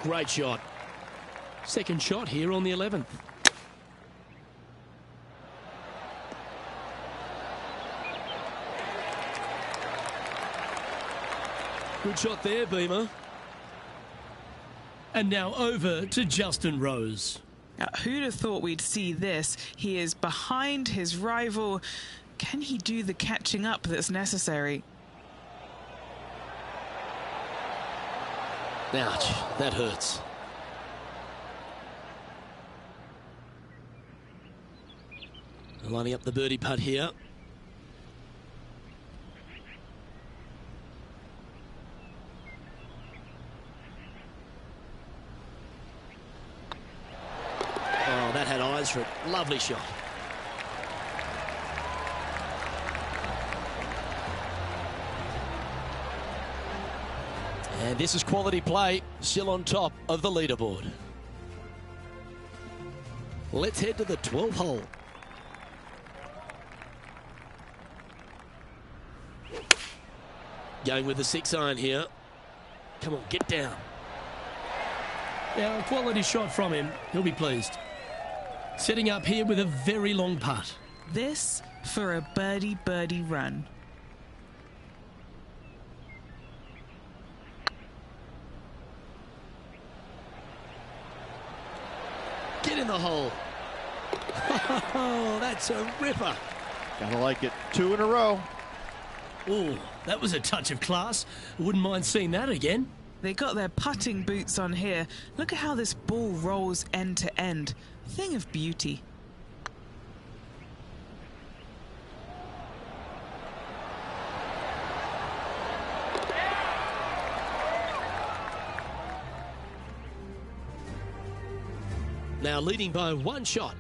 Great shot. Second shot here on the 11th. Good shot there, Beamer. And now over to Justin Rose. Now, who'd have thought we'd see this? He is behind his rival. Can he do the catching up that's necessary? Ouch, that hurts. Lining up the birdie putt here. Oh, that had eyes for it. Lovely shot. And this is quality play, still on top of the leaderboard. Let's head to the 12th hole. Going with the 6-iron here. Come on, get down. Yeah, a quality shot from him. He'll be pleased. Setting up here with a very long putt. This for a birdie run. Get in the hole. Oh, that's a ripper. Gotta like it. 2 in a row. Oh, that was a touch of class. Wouldn't mind seeing that again. They got their putting boots on here. Look at how this ball rolls end to end. Thing of beauty. Now leading by 1 shot.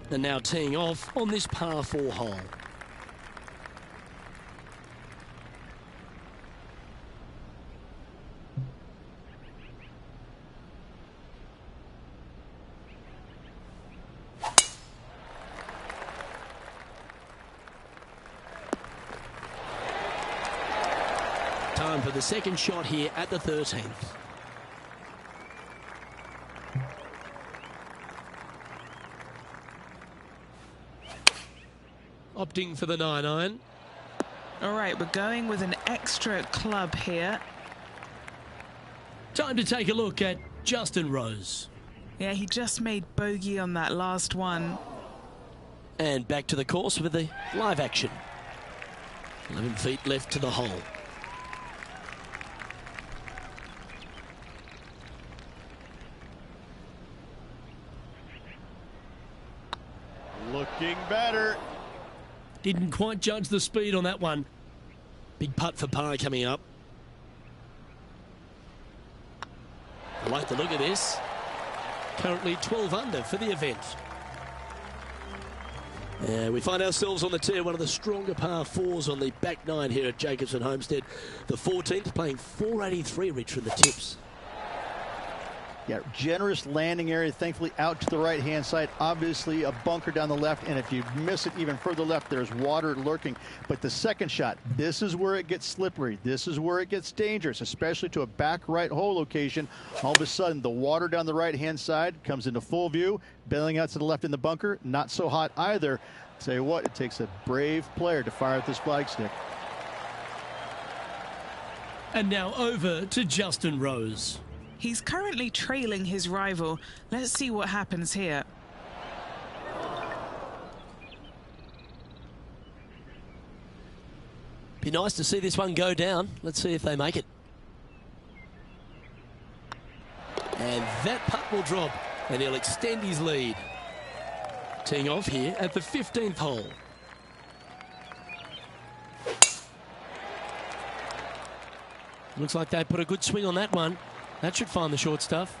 And now teeing off on this par 4 hole. Time for the second shot here at the 13th. Opting for the 9-iron. All right, we're going with an extra club here. Time to take a look at Justin Rose. Yeah, he just made bogey on that last one. And back to the course with the live action. 11 feet left to the hole. Looking better. Didn't quite judge the speed on that one. Big putt for par coming up. I like the look of this. Currently 12 under for the event. We find ourselves on the tee, one of the stronger par 4s on the back 9 here at Jacobson Homestead. The 14th playing 483, Rich, from the tips. Yeah, generous landing area, thankfully out to the right-hand side. Obviously a bunker down the left, and if you miss it even further left, there's water lurking. But the second shot, this is where it gets slippery. This is where it gets dangerous, especially to a back right hole location. All of a sudden, the water down the right-hand side comes into full view. Bailing out to the left in the bunker, not so hot either. Tell you what, it takes a brave player to fire at this flagstick. And now over to Justin Rose. He's currently trailing his rival. Let's see what happens here. Be nice to see this one go down. Let's see if they make it. And that putt will drop, and he'll extend his lead. Teeing off here at the 15th hole. Looks like they put a good swing on that one. That should find the short stuff.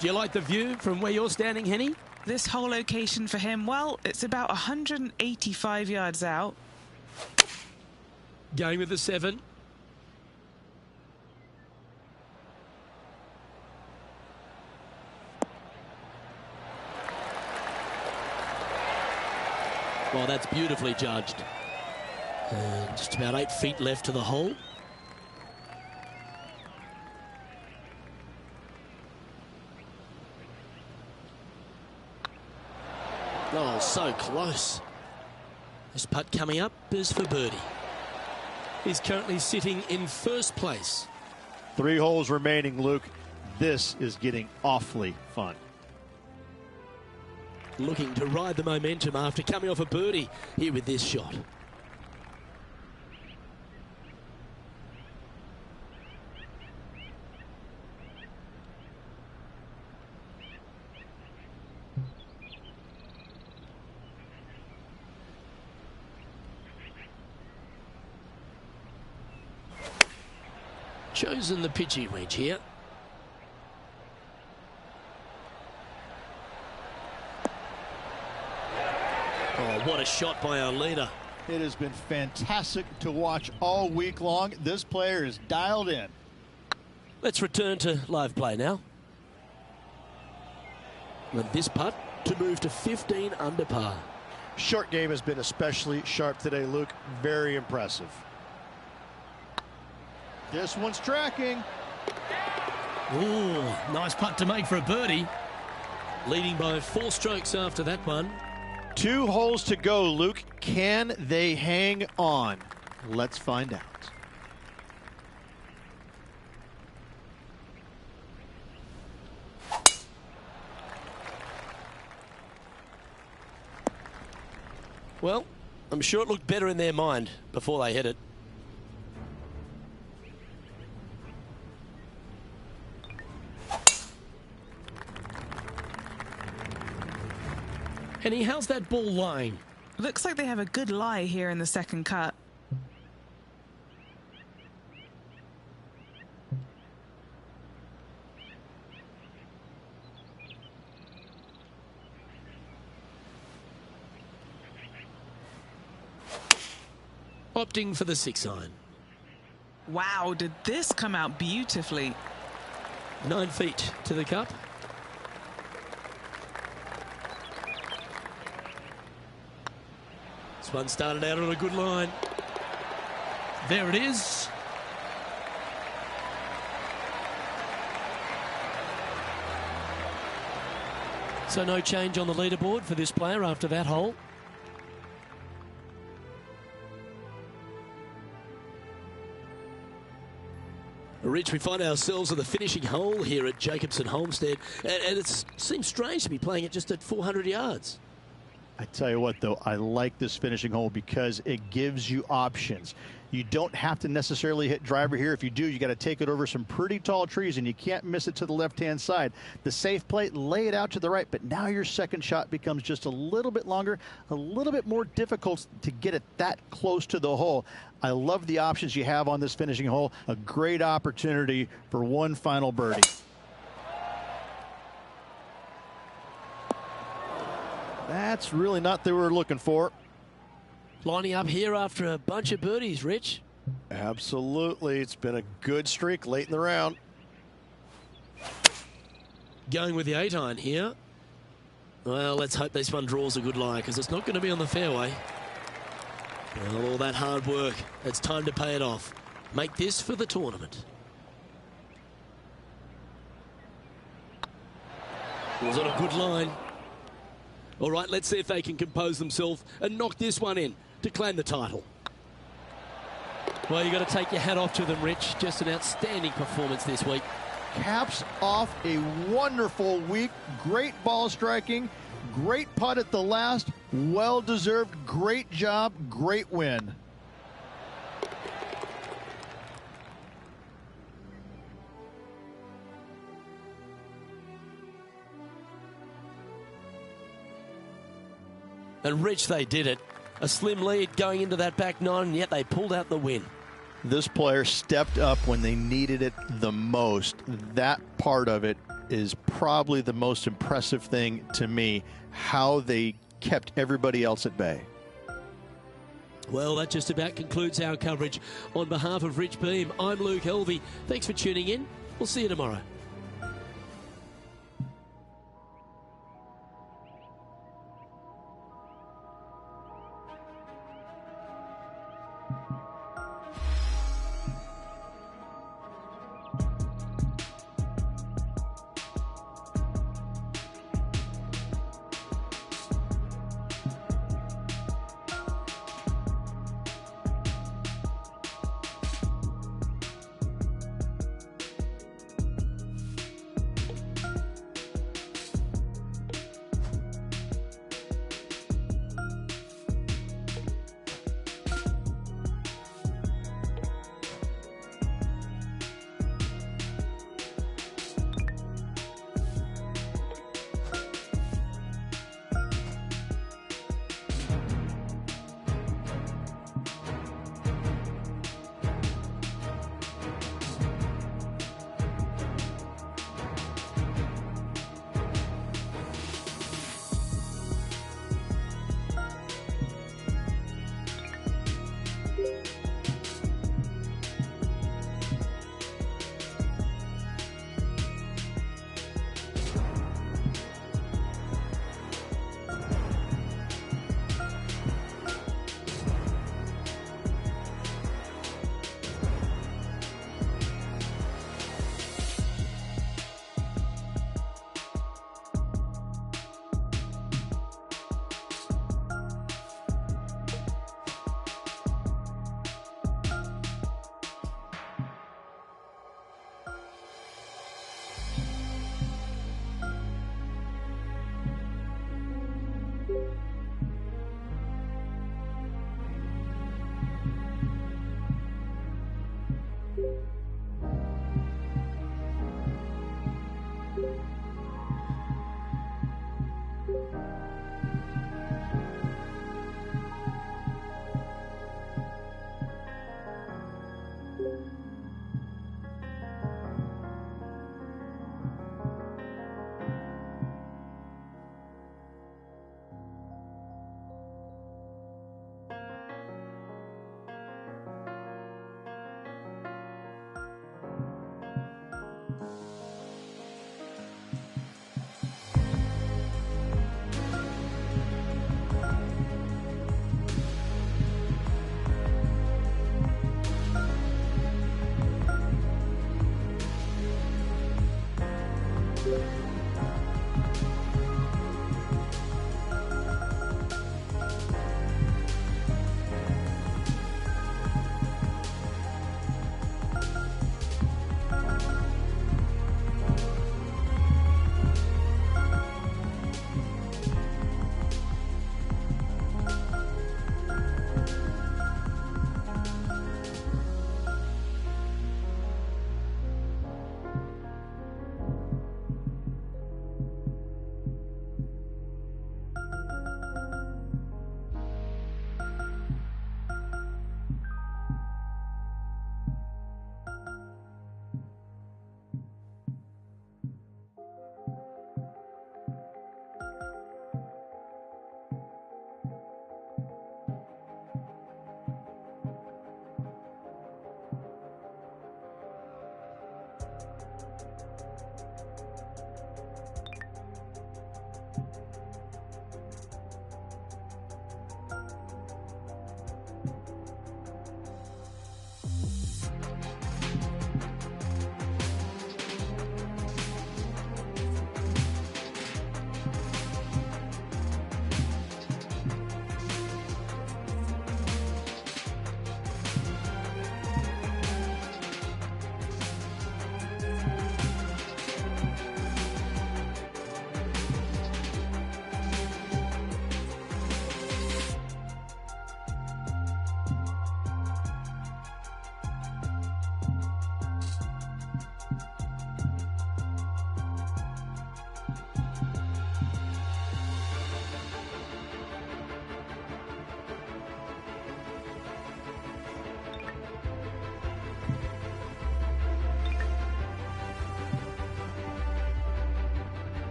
Do you like the view from where you're standing, Henny? This whole location for him, well, it's about 185 yards out. Going with the 7. Well, that's beautifully judged. And just about 8 feet left to the hole. Oh, so close. This putt coming up is for birdie. He's currently sitting in first place. 3 holes remaining, Luke. This is getting awfully fun. Looking to ride the momentum after coming off a birdie here with this shot. Chosen the pitching wedge here. Oh, what a shot by our leader. It has been fantastic to watch all week long. This player is dialed in. Let's return to live play now. And this putt to move to 15 under par. Short game has been especially sharp today, Luke. Very impressive. This one's tracking. Ooh, nice putt to make for a birdie. Leading by 4 strokes after that one. 2 holes to go, Luke. Can they hang on? Let's find out. Well, I'm sure it looked better in their mind before they hit it. Henny, how's that ball lying? Looks like they have a good lie here in the second cut. Opting for the 6 iron. Wow, did this come out beautifully? 9 feet to the cup. This one started out on a good line. There it is. So no change on the leaderboard for this player after that hole. Rich, we find ourselves at the finishing hole here at Jacobson Homestead, and it seems strange to be playing it just at 400 yards. I tell you what, though, I like this finishing hole because it gives you options. You don't have to necessarily hit driver here. If you do, you got to take it over some pretty tall trees, and you can't miss it to the left-hand side. The safe play, lay it out to the right, but now your second shot becomes just a little bit longer, a little bit more difficult to get it that close to the hole. I love the options you have on this finishing hole. A great opportunity for one final birdie. That's really not what we were looking for. Lining up here after a bunch of birdies, Rich. Absolutely. It's been a good streak late in the round. Going with the 8 iron here. Well, let's hope this one draws a good lie, because it's not going to be on the fairway. Well, all that hard work, it's time to pay it off. Make this for the tournament. Was on a good line. All right, let's see if they can compose themselves and knock this one in to claim the title. Well, you've got to take your hat off to them, Rich. Just an outstanding performance this week. Caps off a wonderful week. Great ball striking. Great putt at the last. Well-deserved. Great job. Great win. And Rich, they did it. A slim lead going into that back 9, and yet they pulled out the win. This player stepped up when they needed it the most. That part of it is probably the most impressive thing to me, how they kept everybody else at bay. Well, that just about concludes our coverage. On behalf of Rich Beam, I'm Luke Helvey. Thanks for tuning in. We'll see you tomorrow.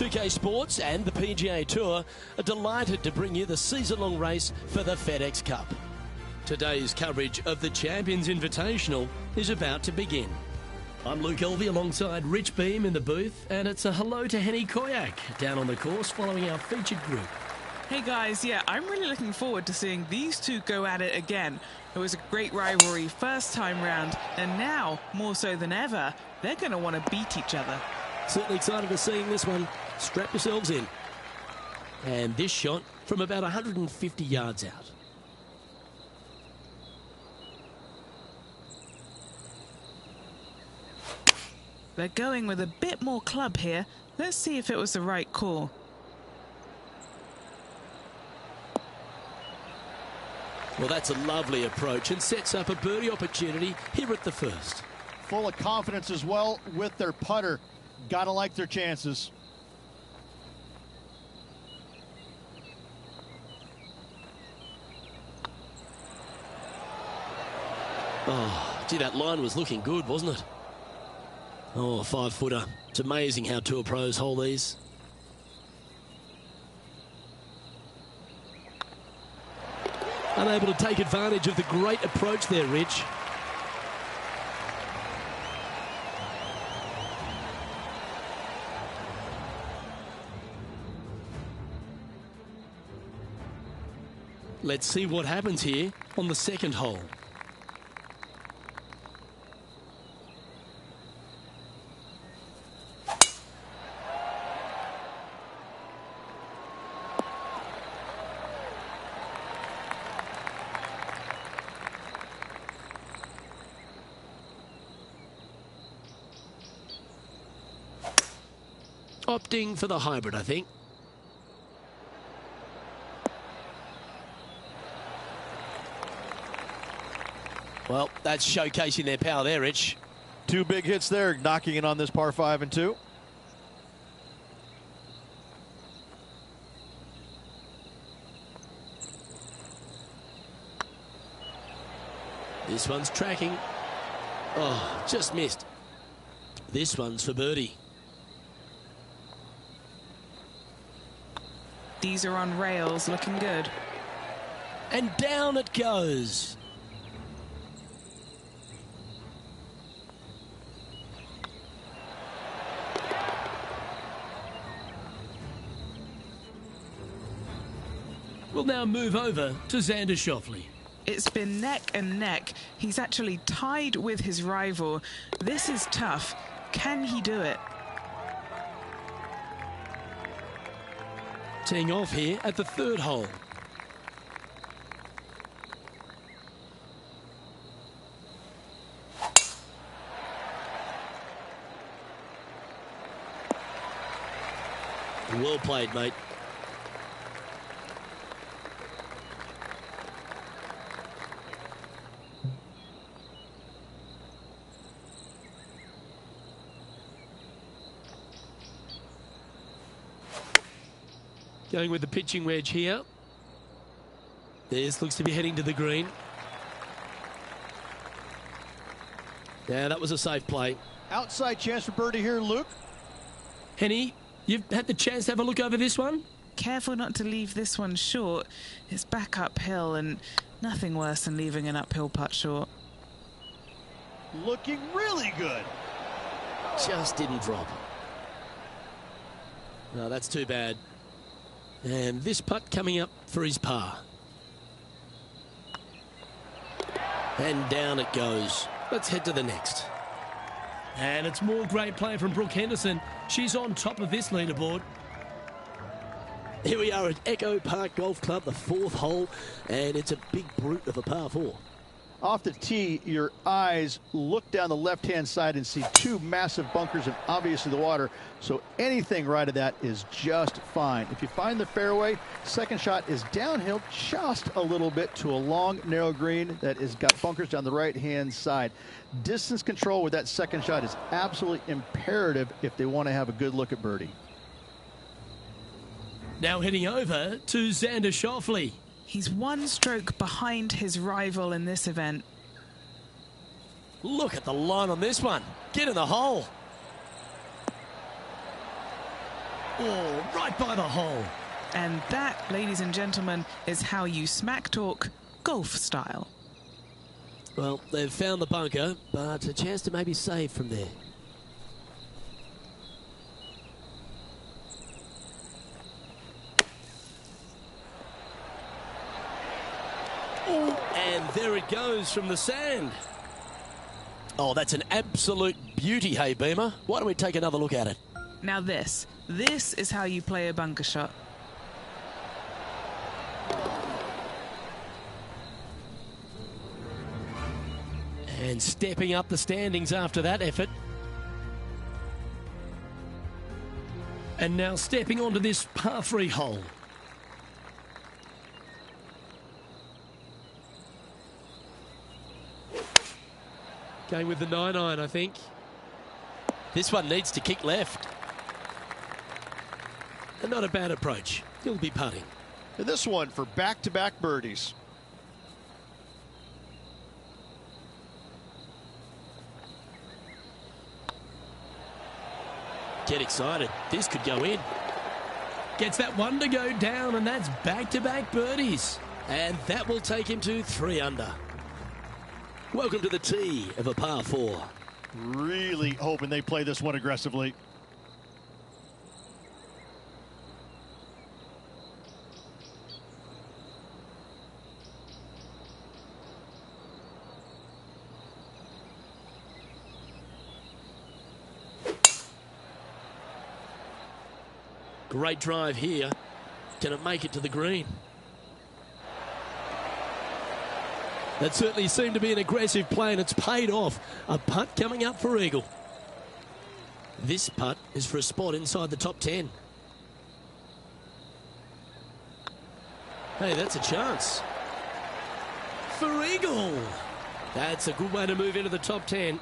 2K Sports and the PGA Tour are delighted to bring you the season-long race for the FedEx Cup. Today's coverage of the Champions Invitational is about to begin. I'm Luke Elvey alongside Rich Beam in the booth, and it's a hello to Henny Koyak down on the course following our featured group. Hey guys, yeah, I'm really looking forward to seeing these two go at it again. It was a great rivalry first time round, and now, more so than ever, they're going to want to beat each other. Certainly excited to seeing this one. Strap yourselves in. And this shot from about 150 yards out. They're going with a bit more club here. Let's see if it was the right call. Well, that's a lovely approach and sets up a birdie opportunity here at the first. Full of confidence as well with their putter. Gotta like their chances. Oh, gee, that line was looking good, wasn't it? Oh, a 5-footer. It's amazing how tour pros hold these. Unable to take advantage of the great approach there, Rich. Let's see what happens here on the second hole. Opting for the hybrid, I think. Well, that's showcasing their power there, Rich. Two big hits there, knocking in on this par 5 and 2. This one's tracking. Oh, just missed. This one's for birdie. These are on rails, looking good. And down it goes. We'll now move over to Xander Schauffele. It's been neck and neck. He's actually tied with his rival. This is tough. Can he do it? Teeing off here at the third hole. Well played, mate. Going with the pitching wedge here. This looks to be heading to the green. Yeah, that was a safe play. Outside chance for birdie here, Luke. Henny, you've had the chance to have a look over this one? Careful not to leave this one short. It's back uphill, and nothing worse than leaving an uphill putt short. Looking really good. Just didn't drop. No, that's too bad. And this putt coming up for his par. And down it goes. Let's head to the next. And it's more great play from Brooke Henderson. She's on top of this leaderboard. Here we are at Echo Park Golf Club, the fourth hole, and it's a big brute of a par 4. Off the tee, your eyes look down the left-hand side and see two massive bunkers and obviously the water. So anything right of that is just fine. If you find the fairway, second shot is downhill just a little bit to a long, narrow green that has got bunkers down the right-hand side. Distance control with that second shot is absolutely imperative if they want to have a good look at birdie. Now heading over to Xander Schauffele. He's one stroke behind his rival in this event. Look at the line on this one. Get in the hole. Oh, right by the hole. And that, ladies and gentlemen, is how you smack talk golf style. Well, they've found the bunker, but a chance to maybe save from there. Oh, and there it goes from the sand. Oh, that's an absolute beauty, hey, Beamer. Why don't we take another look at it? Now this is how you play a bunker shot. And stepping up the standings after that effort. And now stepping onto this par 3 hole. Going with the 9-iron, I think. This one needs to kick left. And not a bad approach. He'll be putting. And this one for back-to-back birdies. Get excited. This could go in. Gets that one to go down, and that's back-to-back birdies. And that will take him to 3 under. Welcome to the tee of a par 4. Really hoping they play this one aggressively. Great drive here. Can it make it to the green? That certainly seemed to be an aggressive play, and it's paid off. A putt coming up for Eagle. This putt is for a spot inside the top 10. Hey, that's a chance. For Eagle. That's a good way to move into the top 10.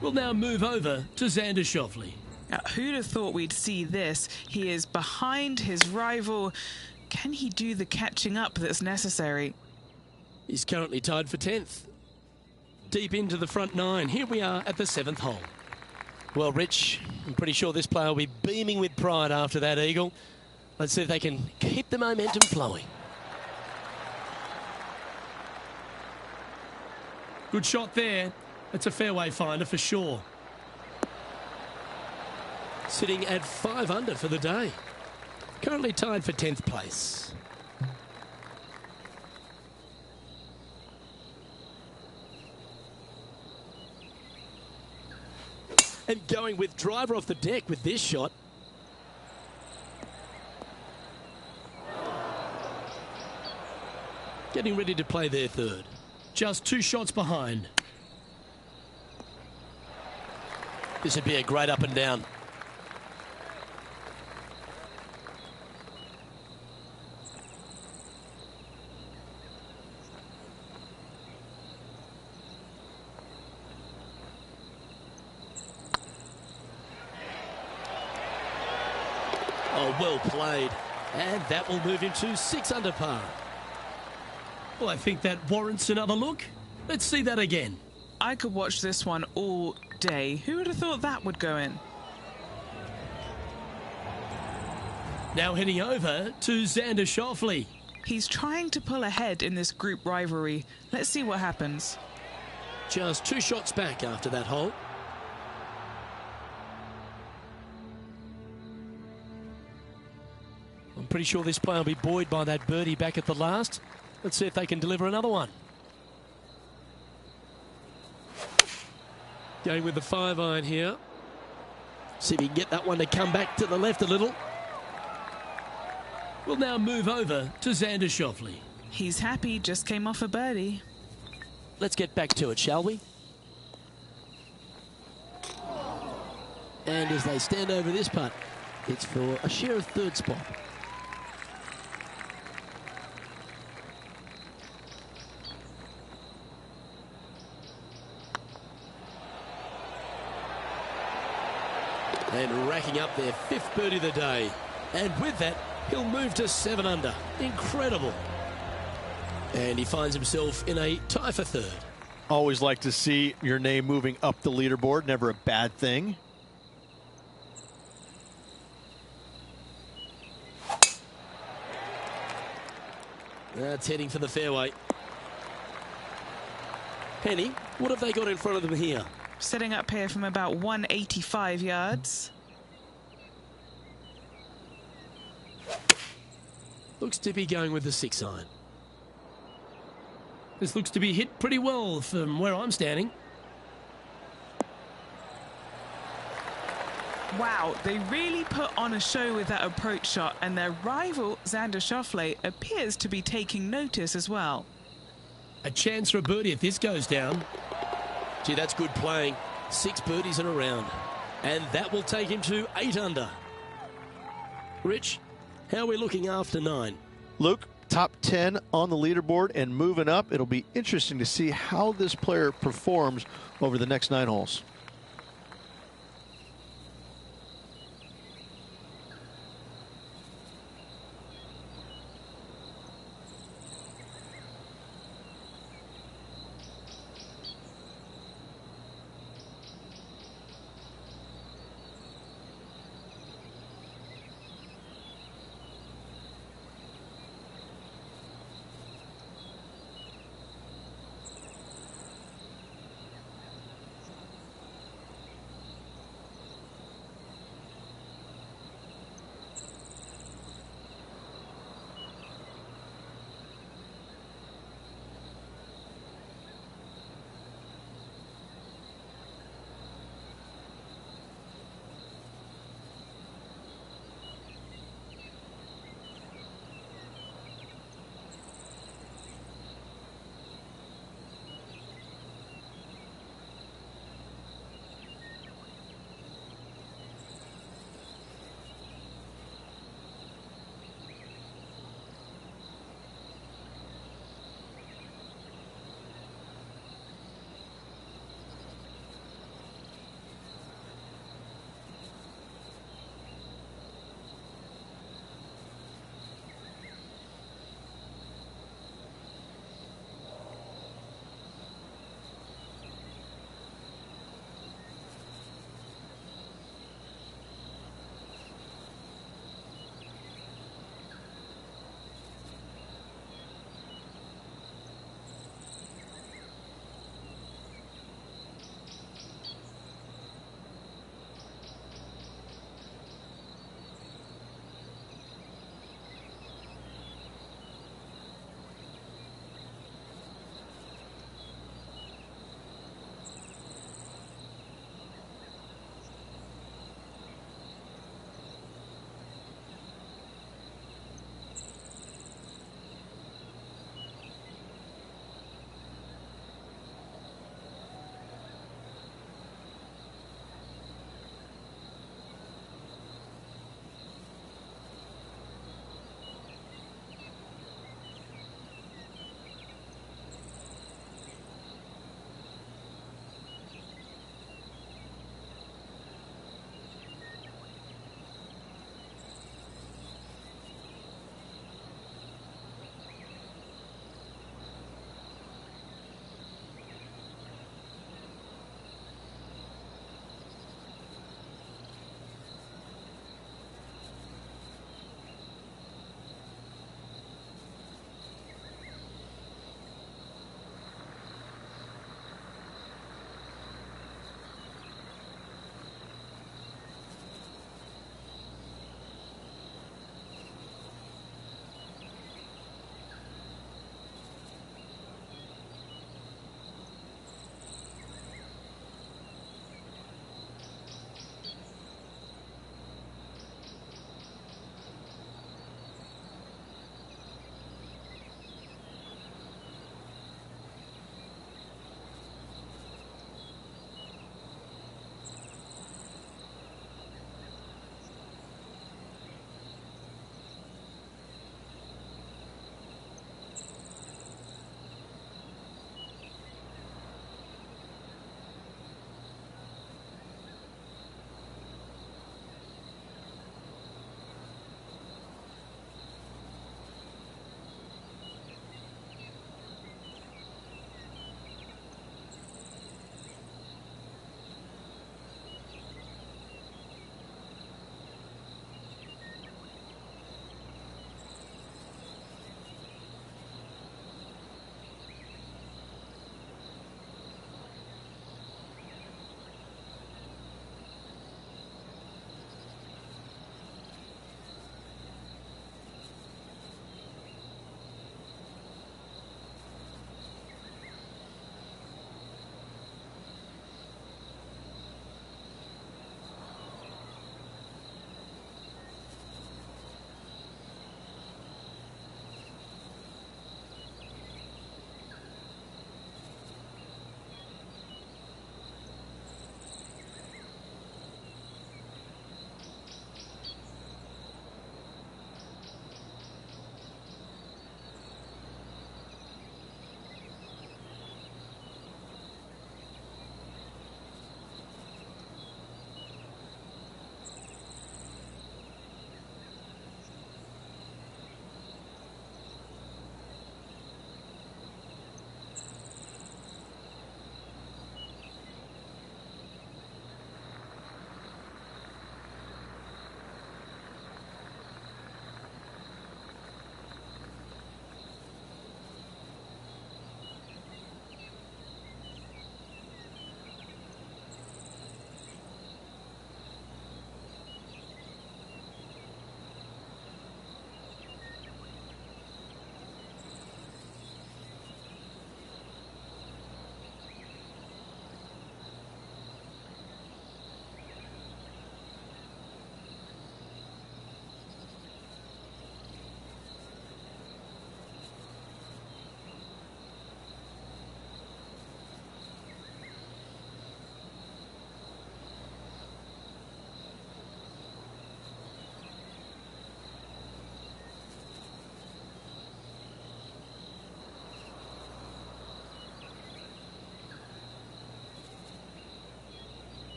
We'll now move over to Xander Schauffele. Now, who'd have thought we'd see this? He is behind his rival. Can he do the catching up that's necessary? He's currently tied for 10th. Deep into the front 9. Here we are at the 7th hole. Well, Rich, I'm pretty sure this player will be beaming with pride after that eagle. Let's see if they can keep the momentum flowing. Good shot there. It's a fairway finder for sure. Sitting at 5 under for the day. Currently tied for 10th place. And going with driver off the deck with this shot. Getting ready to play their 3rd. Just 2 shots behind. This would be a great up and down. Oh, well played. And that will move him to 6 under par. Well, I think that warrants another look. Let's see that again. I could watch this one all day. Who would have thought that would go in? Now heading over to Xander Schauffele. He's trying to pull ahead in this group rivalry. Let's see what happens. Just 2 shots back after that hole. I'm pretty sure this player will be buoyed by that birdie back at the last. Let's see if they can deliver another one. Going with the 5-iron here. See if he can get that one to come back to the left a little. We'll now move over to Xander Schauffele. He's happy, just came off a birdie. Let's get back to it, shall we? And as they stand over this putt, it's for a share of 3rd spot. And racking up their 5th birdie of the day. And with that, he'll move to 7 under. Incredible. And he finds himself in a tie for 3rd. Always like to see your name moving up the leaderboard. Never a bad thing. That's heading for the fairway. Penny, what have they got in front of them here? Setting up here from about 185 yards. Looks to be going with the 6-iron. This looks to be hit pretty well from where I'm standing. Wow, they really put on a show with that approach shot, and their rival, Xander Schauffele, appears to be taking notice as well. A chance for a birdie if this goes down. Gee, that's good playing. 6 birdies in a round. And that will take him to 8 under. Rich, how are we looking after 9? Luke, top 10 on the leaderboard and moving up. It'll be interesting to see how this player performs over the next 9 holes.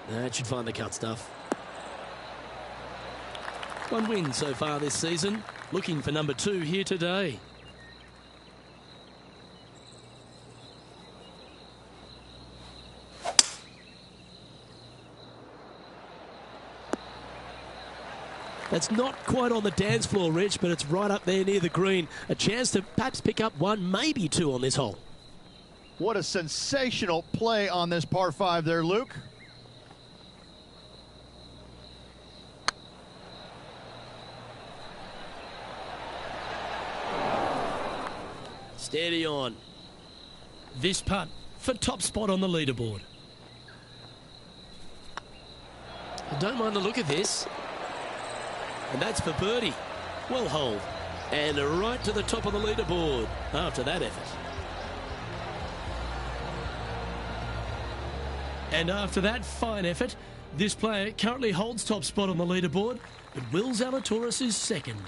That should find the cut stuff. One win so far this season. Looking for number 2 here today. That's not quite on the dance floor, Rich, but it's right up there near the green. A chance to perhaps pick up 1, maybe 2 on this hole. What a sensational play on this par 5 there, Luke. Steady on. This putt for top spot on the leaderboard. I don't mind the look of this. And that's for birdie. Well holed. And right to the top of the leaderboard after that effort. And after that fine effort, this player currently holds top spot on the leaderboard, but Will Zalatoris is second.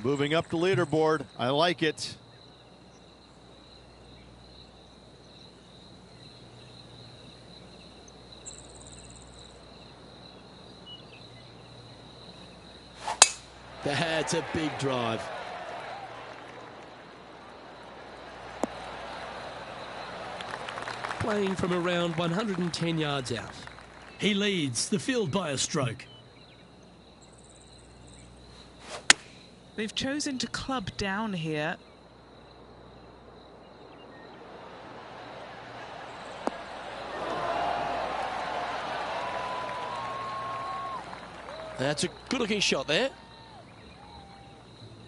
Moving up the leaderboard. I like it. That's a big drive. Playing from around 110 yards out. He leads the field by a stroke. They've chosen to club down here. That's a good-looking shot there.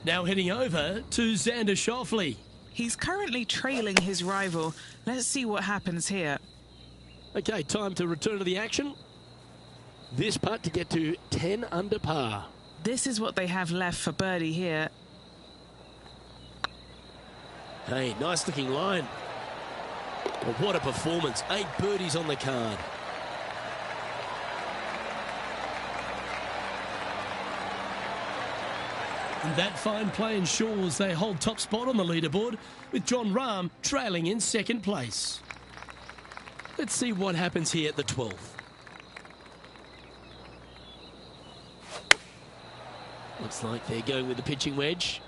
Now heading over to Xander Schauffele. He's currently trailing his rival. Let's see what happens here. Okay, time to return to the action. This putt to get to 10 under par. This is what they have left for birdie here. Hey, nice looking line. Well, what a performance. 8 birdies on the card. And that fine play ensures they hold top spot on the leaderboard, with Jon Rahm trailing in second place. Let's see what happens here at the 12th. Looks like they're going with the pitching wedge.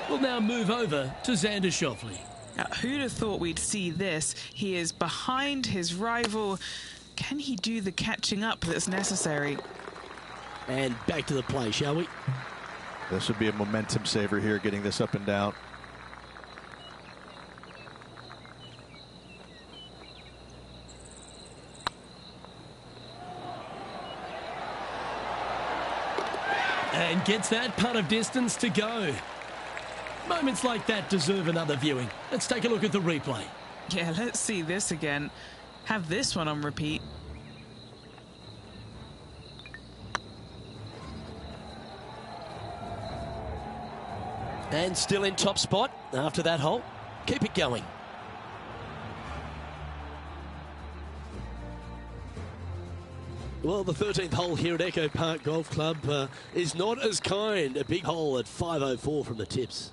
We'll now move over to Xander Schauffele. Now, who'd have thought we'd see this? He is behind his rival. Can he do the catching up that's necessary? And back to the play, shall we? This would be a momentum saver here, getting this up and down. And gets that putt of distance to go. Moments like that deserve another viewing. Let's take a look at the replay. Yeah, let's see this again. Have this one on repeat. And still in top spot after that hole. Keep it going. Well, the 13th hole here at Echo Park Golf Club is not as kind. A big hole at 504 from the tips.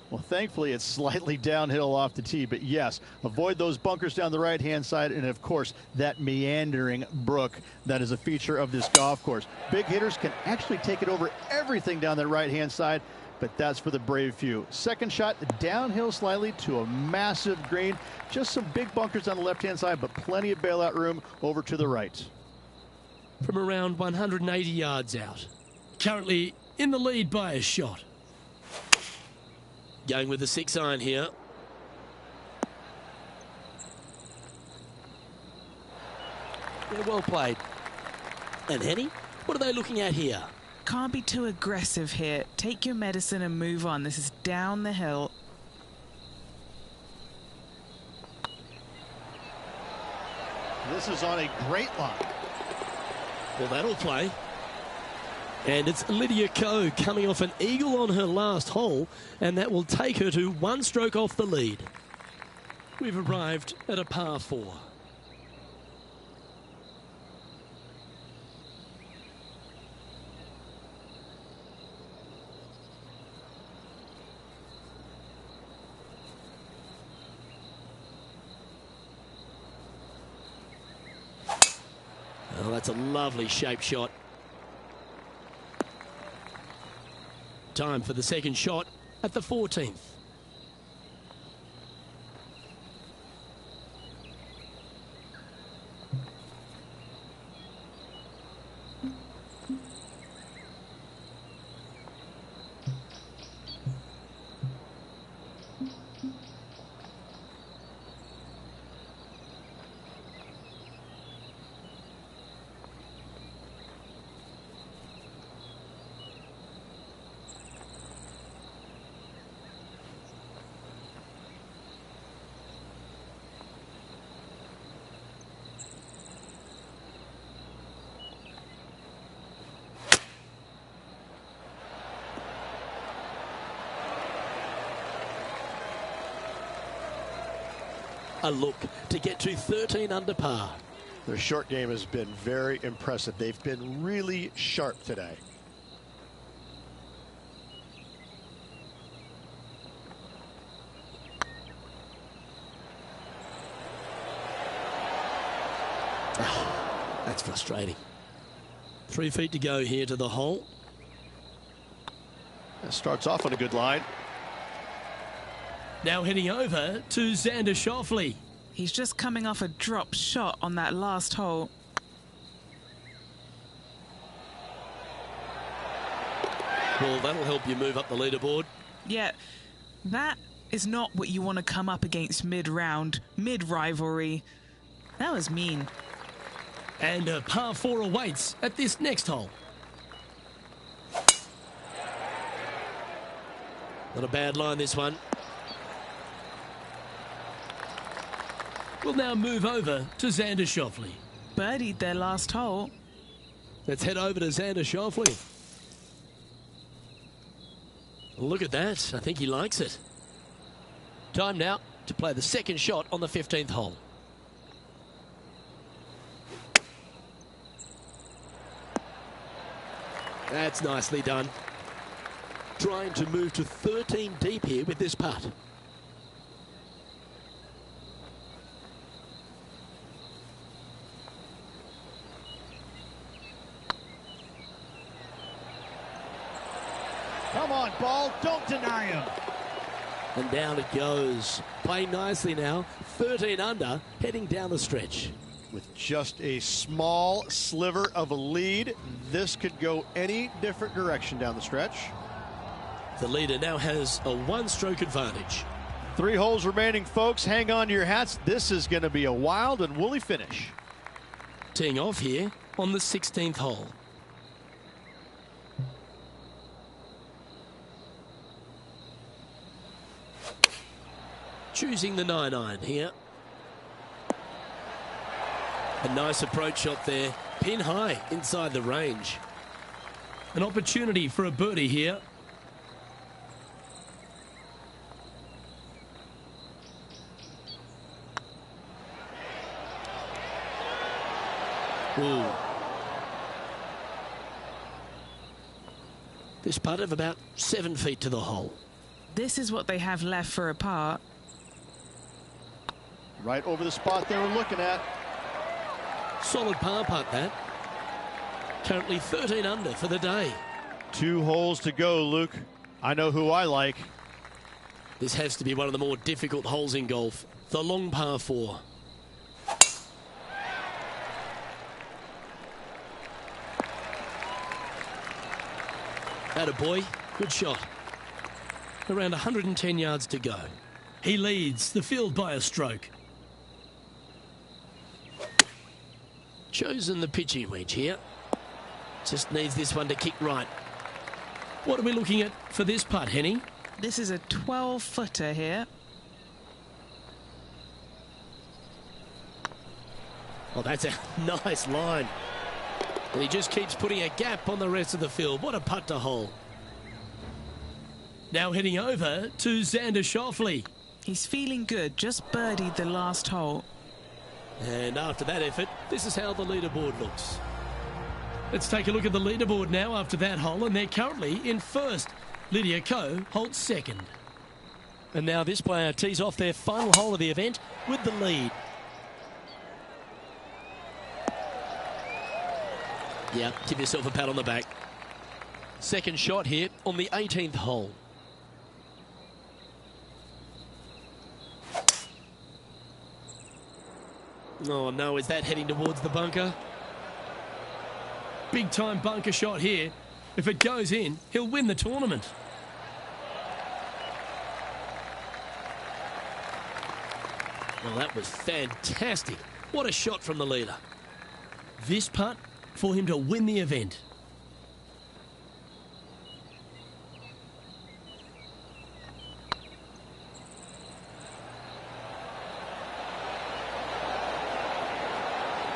Well, thankfully, it's slightly downhill off the tee, but yes, avoid those bunkers down the right-hand side, and of course, that meandering brook that is a feature of this golf course. Big hitters can actually take it over everything down that right-hand side, but that's for the brave few. Second shot, downhill slightly to a massive green. Just some big bunkers on the left-hand side, but plenty of bailout room over to the right. From around 180 yards out. Currently in the lead by a shot. Going with the 6-iron here. Yeah, well played. And Henny, what are they looking at here? Can't be too aggressive here. Take your medicine and move on. This is down the hill. This is on a great line. Well, that'll play. And it's Lydia Ko coming off an eagle on her last hole, and that will take her to 1 stroke off the lead. We've arrived at a par 4. That's a lovely shaped shot. Time for the second shot at the 14th. A look to get to 13 under par. Their short game has been very impressive. They've been really sharp today. That's frustrating. 3 feet to go here to the hole. That starts off on a good line. Now heading over to Xander Schauffele. He's just coming off a drop shot on that last hole. Well, that'll help you move up the leaderboard. Yeah, that is not what you want to come up against mid-round, mid-rivalry. That was mean. And a par 4 awaits at this next hole. Not a bad line, this one. We'll now move over to Xander Schauffele. Birdied their last hole. Let's head over to Xander Schauffele. Look at that. I think he likes it. Time now to play the second shot on the 15th hole. That's nicely done. Trying to move to 13 deep here with this putt. Come on, ball. Don't deny him. And down it goes. Playing nicely now. 13 under, heading down the stretch. With just a small sliver of a lead, this could go any different direction down the stretch. The leader now has a 1-stroke advantage. 3 holes remaining, folks. Hang on to your hats. This is going to be a wild and woolly finish. Teeing off here on the 16th hole. Choosing the 9-iron here. A nice approach shot there. Pin high inside the range. An opportunity for a birdie here. Ooh. This putt of about 7 feet to the hole. This is what they have left for a par. Right over the spot they were looking at. Solid par putt, that. Currently 13 under for the day. 2 holes to go, Luke. I know who I like. This has to be one of the more difficult holes in golf. The long par 4. Attaboy, good shot. Around 110 yards to go. He leads the field by a stroke. Chosen the pitching wedge here. Just needs this one to kick right. What are we looking at for this putt, Henny? This is a 12-footer here. Oh, that's a nice line. And he just keeps putting a gap on the rest of the field. What a putt to hole. Now heading over to Xander Schauffele. He's feeling good, just birdied the last hole. And after that effort, this is how the leaderboard looks. Let's take a look at the leaderboard now after that hole, and they're currently in first. Lydia Ko holds second. And now this player tees off their final hole of the event with the lead. Yeah, give yourself a pat on the back. Second shot here on the 18th hole. Oh no, is that heading towards the bunker? Big time bunker shot here. If it goes in, he'll win the tournament. Well, that was fantastic. What a shot from the leader. This putt for him to win the event.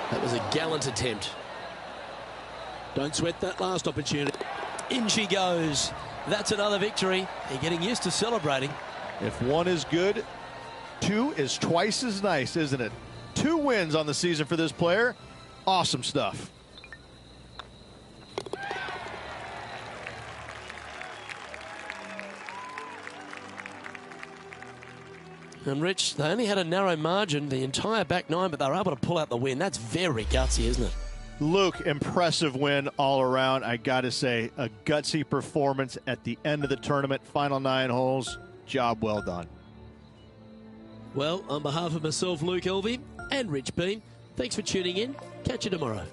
That was a gallant attempt. Don't sweat that last opportunity. In she goes. That's another victory. They're getting used to celebrating. If one is good, two is twice as nice, isn't it? 2 wins on the season for this player. Awesome stuff. And Rich, they only had a narrow margin the entire back nine, but they were able to pull out the win. That's very gutsy, isn't it? Luke, impressive win all around. I got to say, a gutsy performance at the end of the tournament. Final 9 holes. Job well done. Well, on behalf of myself, Luke Elvey, and Rich Beam, thanks for tuning in. Catch you tomorrow.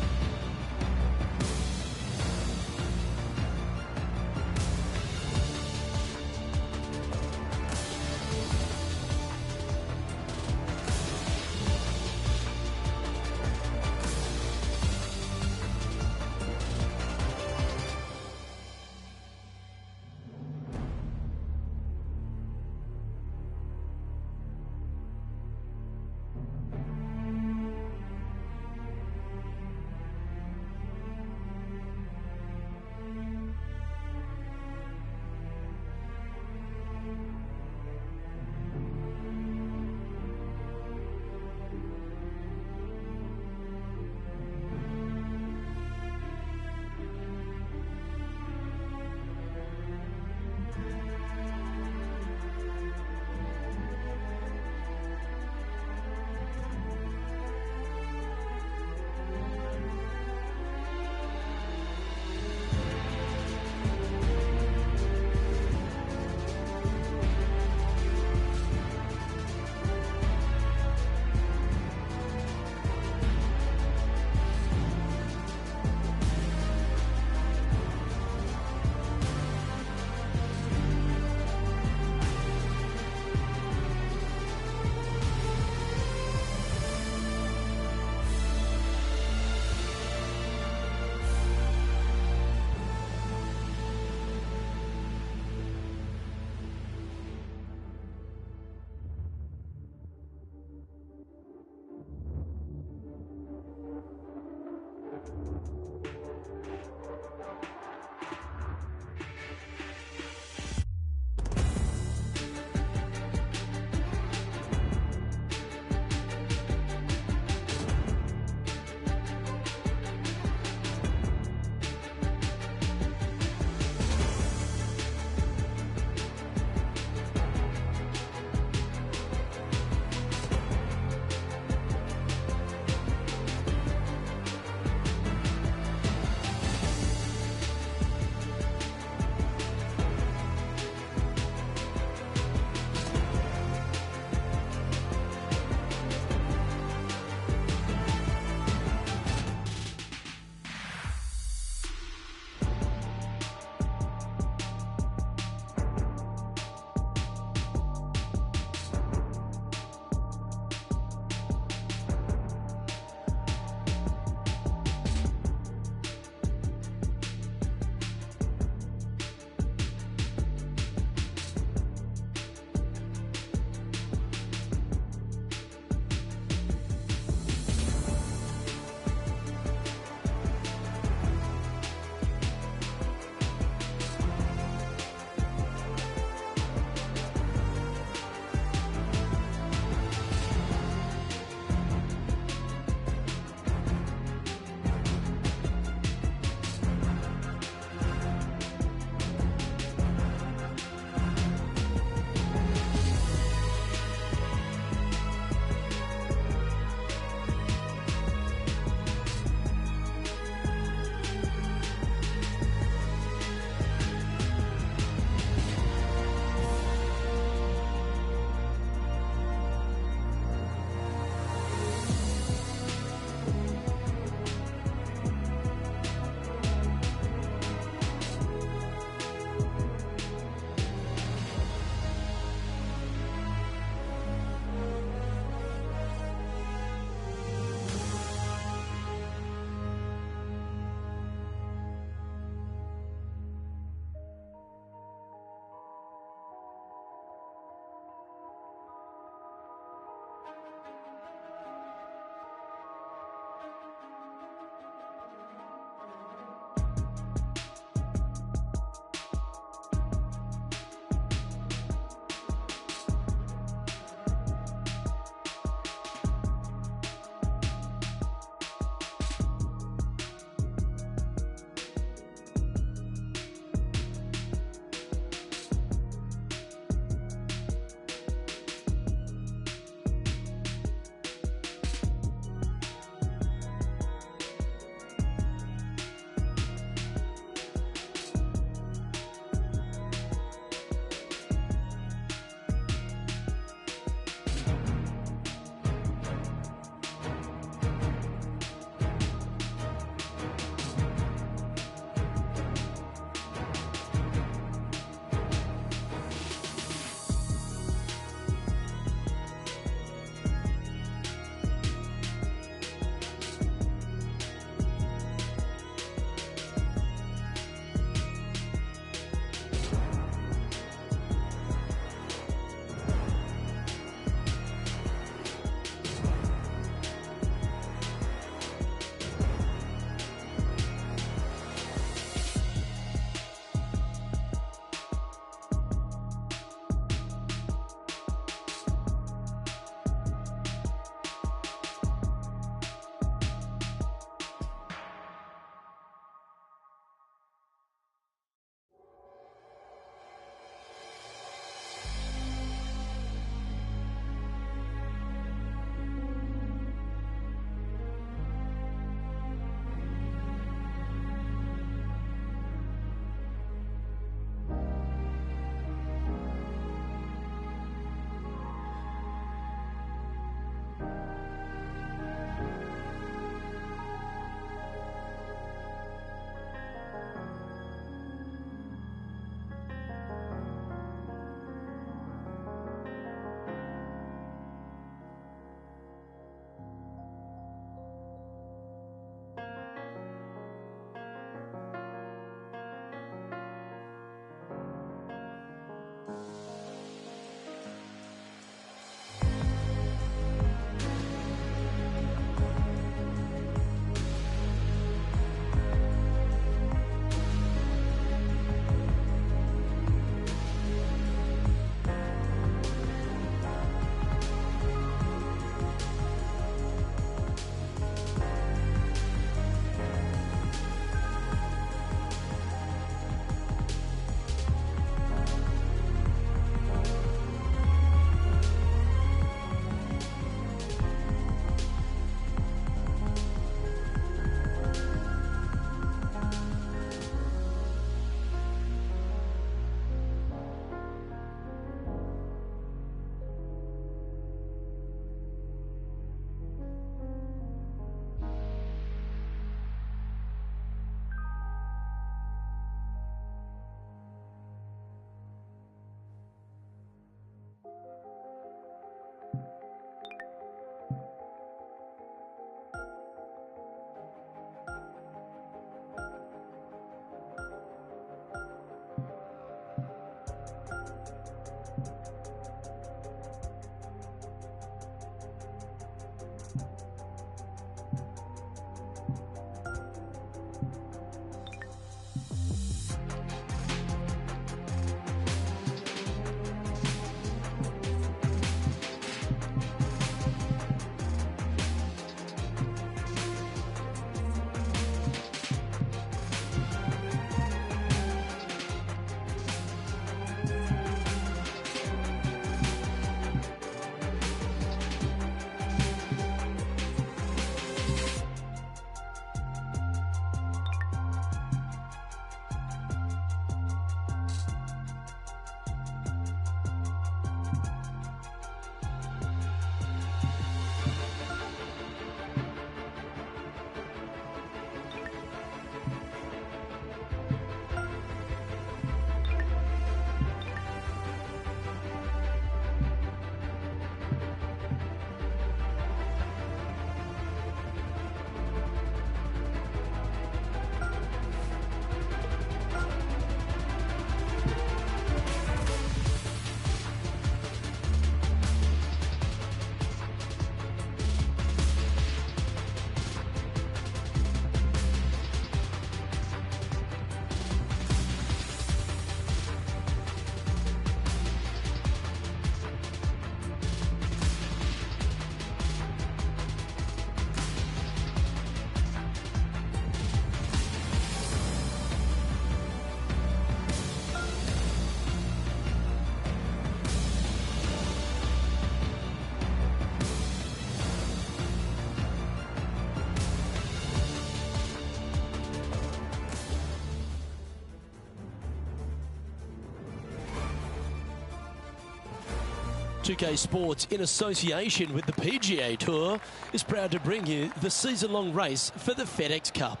2K Sports, in association with the PGA Tour, is proud to bring you the season-long race for the FedEx Cup.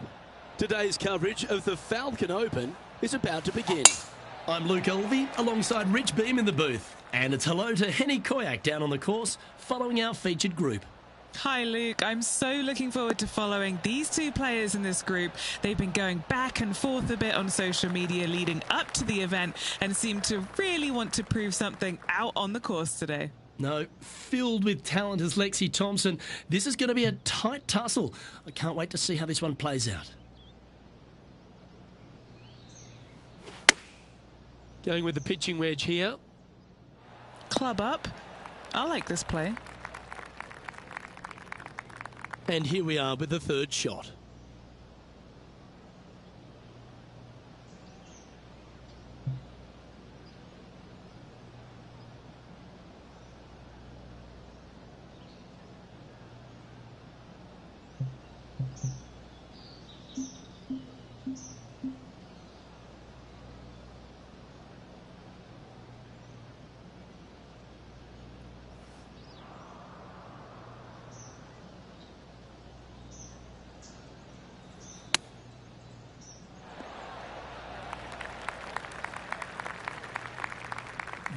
Today's coverage of the Falcon Open is about to begin. I'm Luke Elvey, alongside Rich Beam in the booth. And it's hello to Henny Koyak down on the course, following our featured group. Hi Luke, I'm so looking forward to following these two players in this group. They've been going back and forth a bit on social media leading up to the event and seem to really want to prove something out on the course today. No, filled with talent as Lexi Thompson. This is going to be a tight tussle. I can't wait to see how this one plays out. Going with the pitching wedge here. Club up. I like this play. And here we are with the third shot.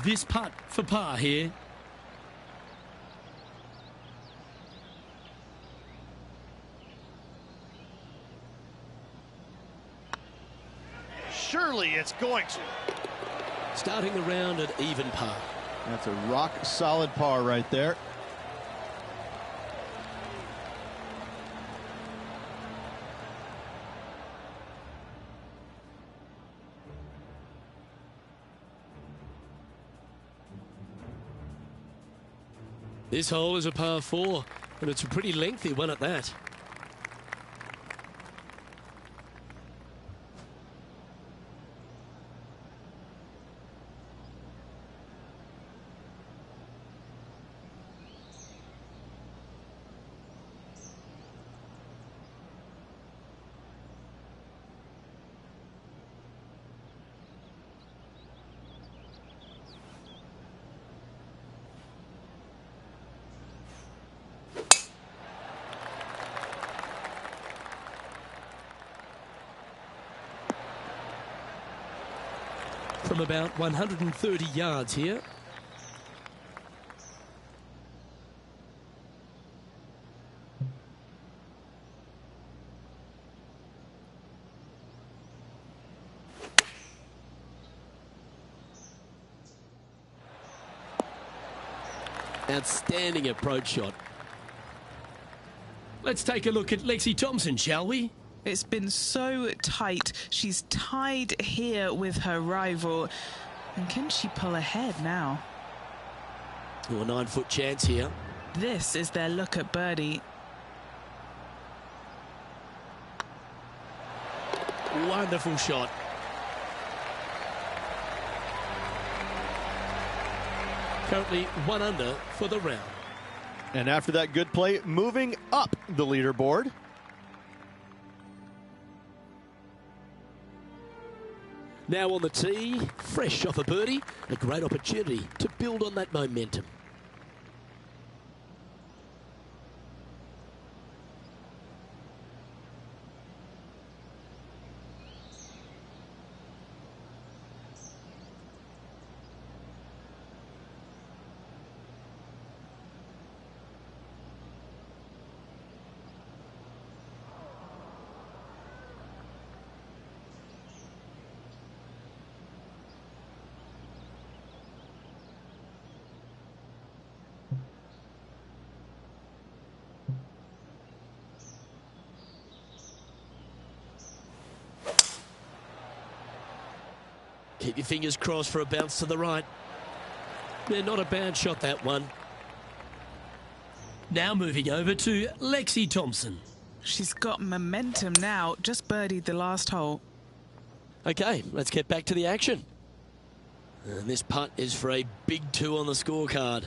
This putt for par here. Surely it's going to. Starting the round at even par. That's a rock solid par right there. This hole is a par 4, and it's a pretty lengthy one at that. From about 130 yards here. Outstanding approach shot. Let's take a look at Lexi Thompson, shall we? It's been so tight. She's tied here with her rival. And can she pull ahead now? Oh, a 9-foot chance here. This is their look at birdie. Wonderful shot. Currently 1 under for the round. And after that good play, moving up the leaderboard. Now on the tee, fresh off a birdie, a great opportunity to build on that momentum. Keep your fingers crossed for a bounce to the right. Yeah, not a bad shot, that one. Now moving over to Lexi Thompson. She's got momentum now. Just birdied the last hole. Okay, let's get back to the action. And this putt is for a big 2 on the scorecard.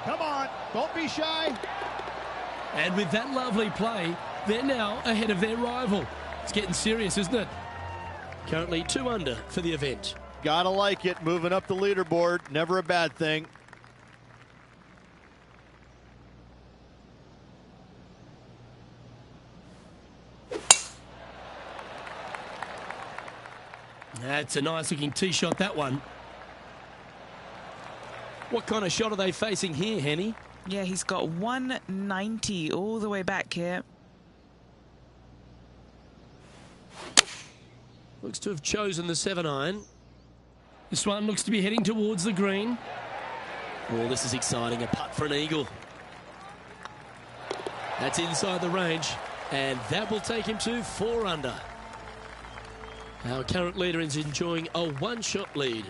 Come on, don't be shy. And with that lovely play, they're now ahead of their rival. It's getting serious, isn't it? Currently 2 under for the event. Gotta like it, moving up the leaderboard, never a bad thing. That's a nice looking tee shot, that one. What kind of shot are they facing here, Henny? Yeah, he's got 190 all the way back here. Looks to have chosen the 7-iron. This one looks to be heading towards the green. Oh, this is exciting. A putt for an eagle. That's inside the range, and that will take him to 4 under. Our current leader is enjoying a 1-shot lead.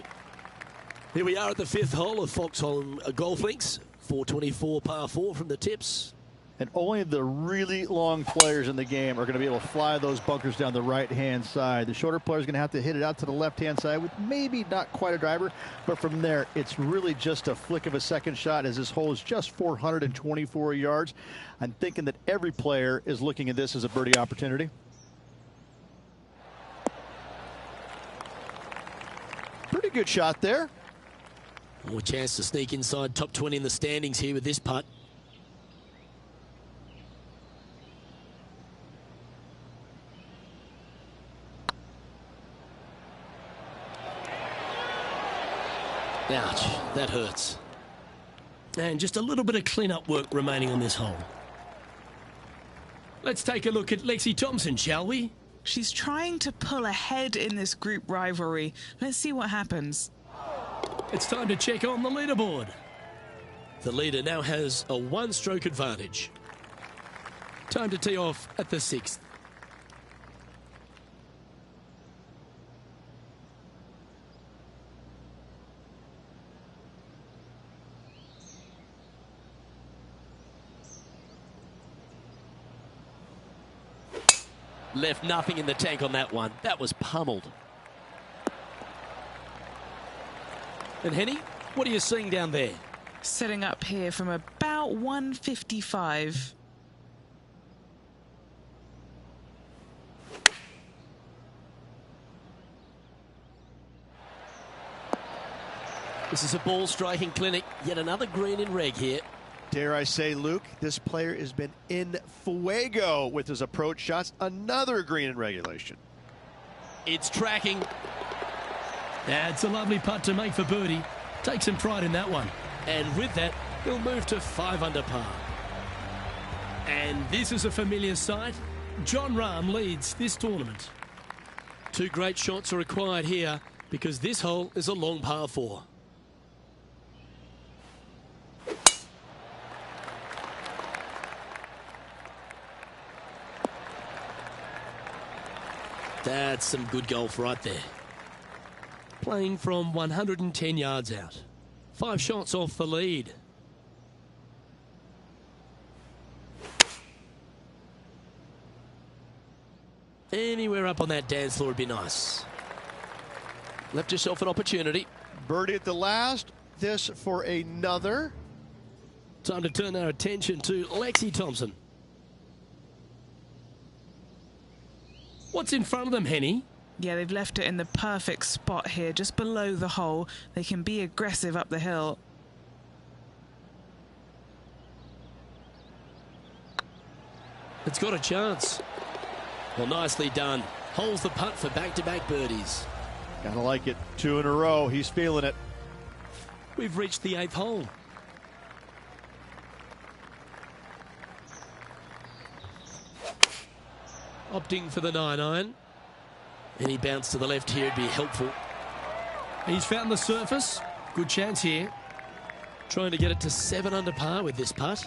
Here we are at the 5th hole of Foxholm Golf Links. 424 par 4 from the tips. And only the really long players in the game are going to be able to fly those bunkers down the right-hand side. The shorter players are going to have to hit it out to the left-hand side with maybe not quite a driver, but from there, it's really just a flick of a second shot as this hole is just 424 yards. I'm thinking that every player is looking at this as a birdie opportunity. Pretty good shot there. More chance to sneak inside top 20 in the standings here with this putt. Ouch, that hurts. And just a little bit of clean-up work remaining on this hole. Let's take a look at Lexi Thompson, shall we? She's trying to pull ahead in this group rivalry. Let's see what happens. It's time to check on the leaderboard. The leader now has a 1-stroke advantage. Time to tee off at the 6th. Left nothing in the tank on that one. That was pummeled. And Henny, what are you seeing down there? Setting up here from about 155. This is a ball striking clinic. Yet another green in reg here. Dare I say, Luke, this player has been in fuego with his approach shots. Another green in regulation. It's tracking. That's a lovely putt to make for birdie. Take some pride in that one. And with that, he'll move to 5 under par. And this is a familiar sight. Jon Rahm leads this tournament. 2 great shots are required here because this hole is a long par 4. That's some good golf right there. Playing from 110 yards out. 5 shots off the lead. Anywhere up on that dance floor would be nice. Left yourself an opportunity. Birdie at the last. This for another. Time to turn our attention to Lexi Thompson. What's in front of them, Henny? Yeah, they've left it in the perfect spot here, just below the hole. They can be aggressive up the hill. It's got a chance. Well, nicely done. Holds the putt for back-to-back birdies. Gotta like it. 2 in a row. He's feeling it. We've reached the 8th hole. Opting for the 9-iron. Any bounce to the left here would be helpful. He's found the surface. Good chance here. Trying to get it to 7 under par with this putt.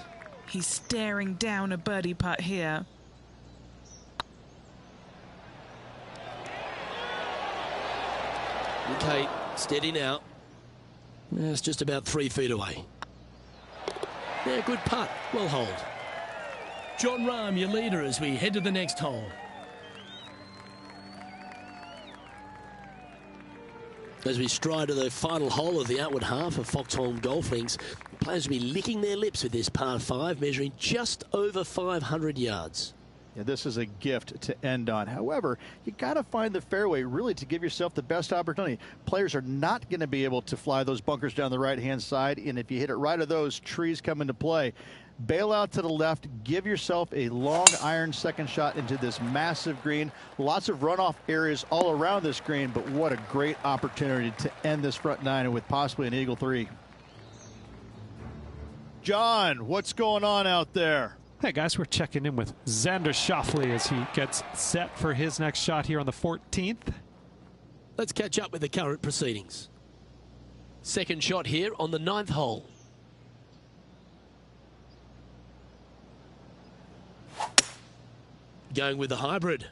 He's staring down a birdie putt here. Okay, steady now. It's just about 3 feet away. Yeah, good putt. Well hold. Jon Rahm, your leader, as we head to the next hole. As we stride to the final hole of the outward half of Foxholm Golf Links, players will be licking their lips with this par 5, measuring just over 500 yards. Yeah, this is a gift to end on. However, you got to find the fairway really to give yourself the best opportunity. Players are not going to be able to fly those bunkers down the right-hand side, and if you hit it right of those, trees come into play. Bail out to the left, give yourself a long iron second shot into this massive green. Lots of runoff areas all around this green, but what a great opportunity to end this front nine with possibly an eagle 3. John, what's going on out there? Hey guys, we're checking in with Xander Schauffele as he gets set for his next shot here on the 14th. Let's catch up with the current proceedings. Second shot here on the 9th hole. Going with the hybrid.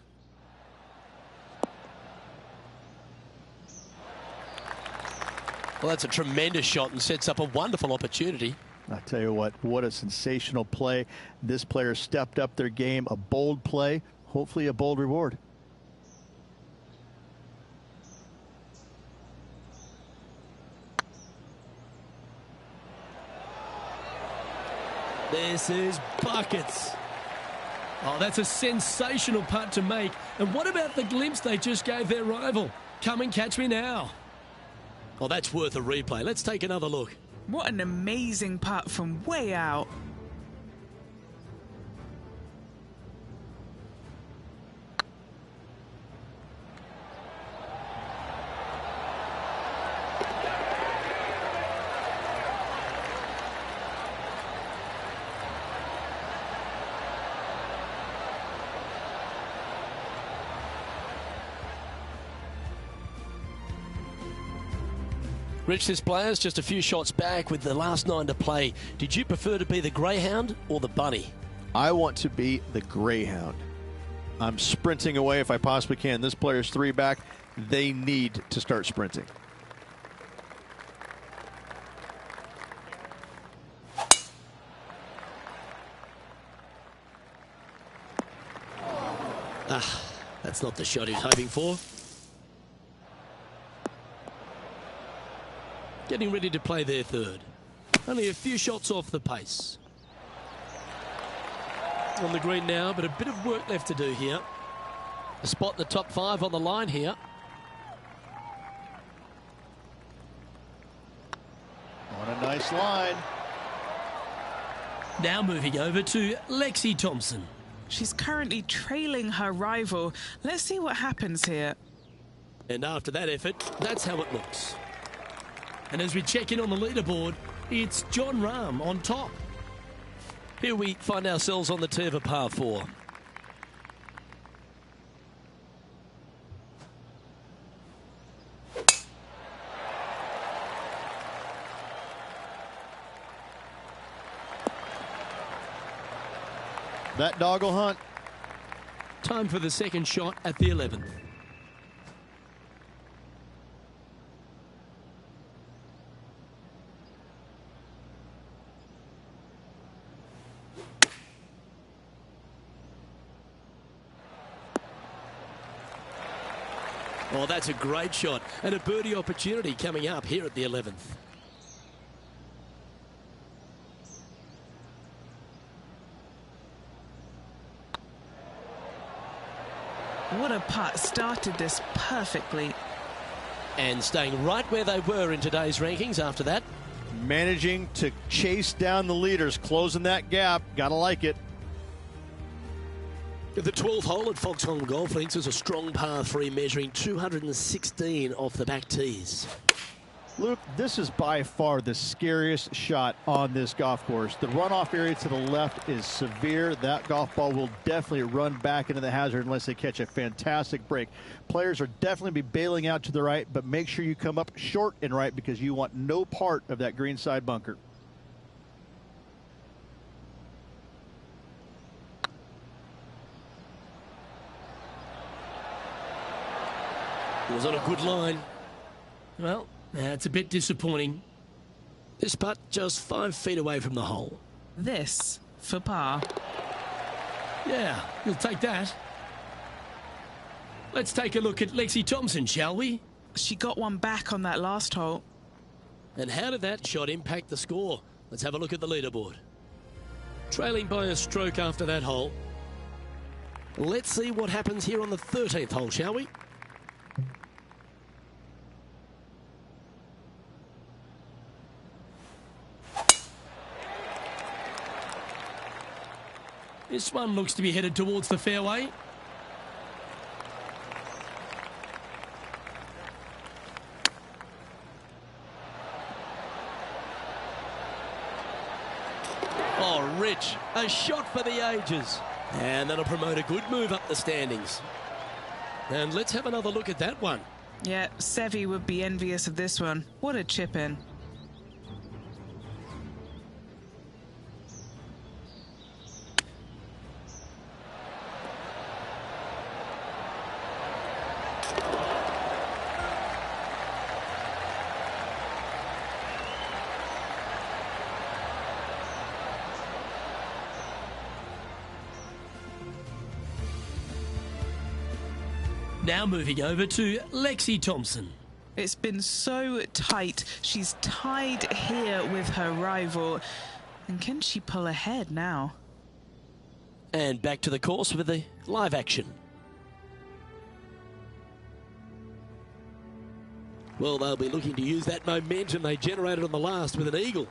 Well, that's a tremendous shot and sets up a wonderful opportunity. I'll tell you what a sensational play. This player stepped up their game, a bold play, hopefully a bold reward. This is buckets. Oh, that's a sensational putt to make. And what about the glimpse they just gave their rival? Come and catch me now. Oh, that's worth a replay. Let's take another look. What an amazing putt from way out. Rich, this player's just a few shots back with the last 9 to play. Did you prefer to be the greyhound or the bunny? I want to be the greyhound. I'm sprinting away if I possibly can. This player's 3 back. They need to start sprinting. That's not the shot he was hoping for. Getting ready to play their third. Only a few shots off the pace. On the green now, but a bit of work left to do here. A spot in the top 5 on the line here. On a nice line. Now moving over to Lexi Thompson. She's currently trailing her rival. Let's see what happens here. And after that effort, that's how it looks. And as we check in on the leaderboard, it's John Rahm on top. Here we find ourselves on the tee of a par 4. That dog will hunt. Time for the second shot at the 11th. Oh, that's a great shot and a birdie opportunity coming up here at the 11th. What a putt. Started this perfectly. And staying right where they were in today's rankings after that. Managing to chase down the leaders, closing that gap. Gotta like it. The 12th hole at Foxholm Golf Links is a strong par 3 measuring 216 off the back tees. Luke, this is by far the scariest shot on this golf course. The runoff area to the left is severe. That golf ball will definitely run back into the hazard unless they catch a fantastic break. Players are definitely be bailing out to the right, but make sure you come up short and right because you want no part of that greenside bunker. It was on a good line. Well, that's a bit disappointing. This putt just 5 feet away from the hole. This for par. Yeah, you'll take that. Let's take a look at Lexi Thompson, shall we? She got one back on that last hole. And how did that shot impact the score? Let's have a look at the leaderboard. Trailing by a stroke after that hole. Let's see what happens here on the 13th hole, shall we? This one looks to be headed towards the fairway. Oh, Rich, a shot for the ages. And that'll promote a good move up the standings. And let's have another look at that one. Yeah, Seve would be envious of this one. What a chip in. Now moving over to Lexi Thompson. It's been so tight. She's tied here with her rival. And can she pull ahead now? And back to the course with the live action. Well, they'll be looking to use that momentum they generated on the last with an eagle.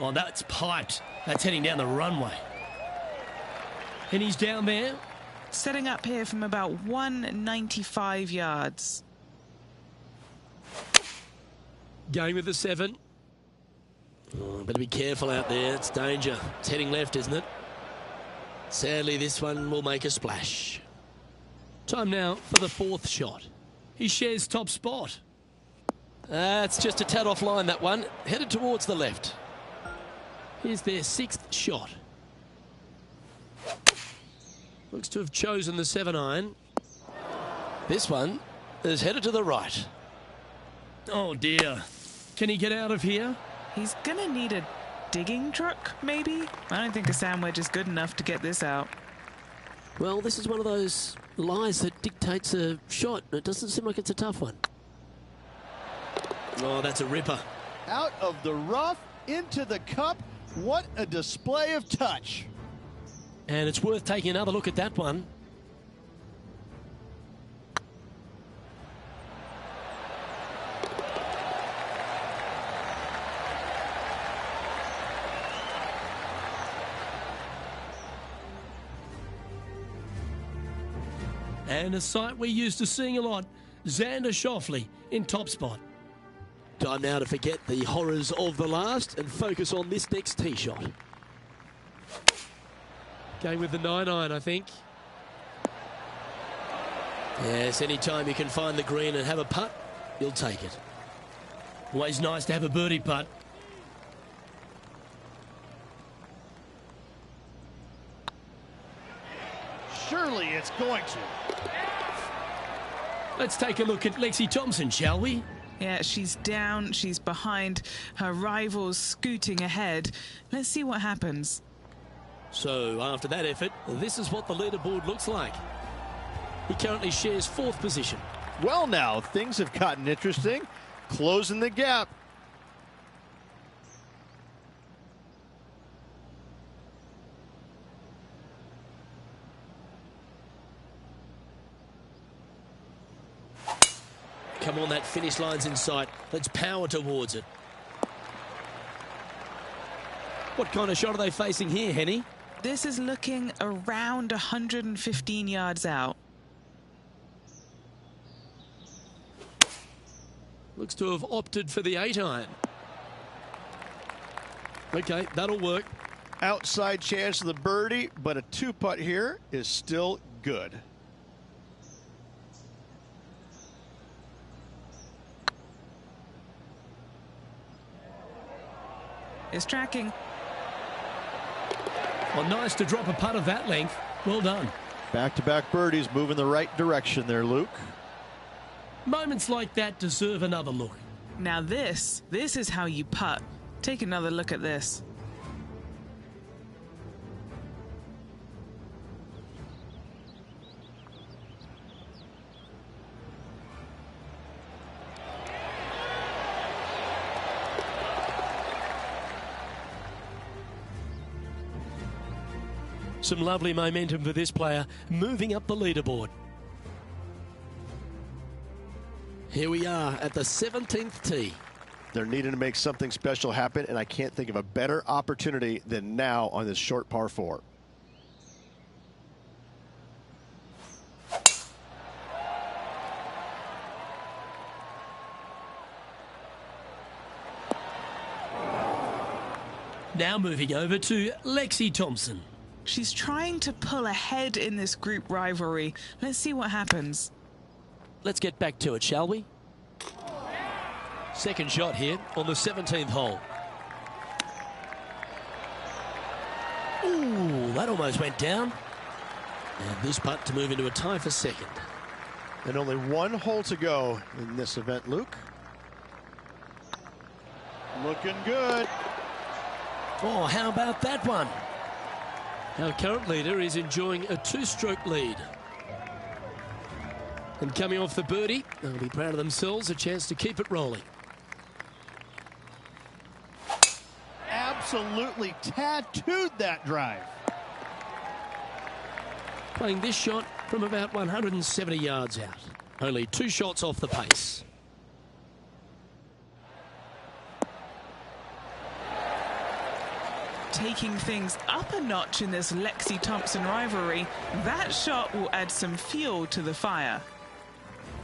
Oh, that's piped. That's heading down the runway. And he's down there. Setting up here from about 195 yards. Going with the 7. Oh, better be careful out there. It's danger. It's heading left, isn't it? Sadly, this one will make a splash. Time now for the 4th shot. He shares top spot. It's just a tad off line, that one. Headed towards the left. Here's their 6th shot. Looks to have chosen the 7-iron. This one is headed to the right. Oh, dear. Can he get out of here? He's going to need a digging truck, maybe? I don't think a sand wedge is good enough to get this out. Well, this is one of those lies that dictates a shot. It doesn't seem like it's a tough one. Oh, that's a ripper. Out of the rough, into the cup. What a display of touch. And it's worth taking another look at that one. And a sight we're used to seeing a lot, Xander Schauffele in top spot. Time now to forget the horrors of the last and focus on this next tee shot. Going with the 9-iron, I think. Yes, anytime you can find the green and have a putt, you'll take it. Always nice to have a birdie putt. Surely it's going to. Let's take a look at Lexi Thompson, shall we? Yeah, she's down, she's behind, her rival's scooting ahead. Let's see what happens. So after that effort, this is what the leaderboard looks like. He currently shares 4th position. Well, now things have gotten interesting. Closing the gap. Come on, that finish line's in sight. Let's power towards it. What kind of shot are they facing here, Henny? This is looking around 115 yards out. Looks to have opted for the 8-iron. Okay, that'll work. Outside chance of the birdie, but a 2-putt here is still good. It's tracking. Well, nice to drop a putt of that length. Well done. Back-to-back birdies, moving the right direction there, Luke. Moments like that deserve another look. Now this is how you putt. Take another look at this. Some lovely momentum for this player, moving up the leaderboard. Here we are at the 17th tee. They're needing to make something special happen, and I can't think of a better opportunity than now on this short par 4. Now moving over to Lexi Thompson. She's trying to pull ahead in this group rivalry. Let's see what happens. Let's get back to it, shall we? Second shot here on the 17th hole. Ooh, that almost went down. And this putt to move into a tie for second. And only 1 hole to go in this event, Luke. Looking good. Oh, how about that one? Our current leader is enjoying a 2-stroke lead. And coming off the birdie, they'll be proud of themselves, a chance to keep it rolling. Absolutely tattooed that drive. Playing this shot from about 170 yards out. Only 2 shots off the pace. Taking things up a notch in this Lexi Thompson rivalry, that shot will add some fuel to the fire.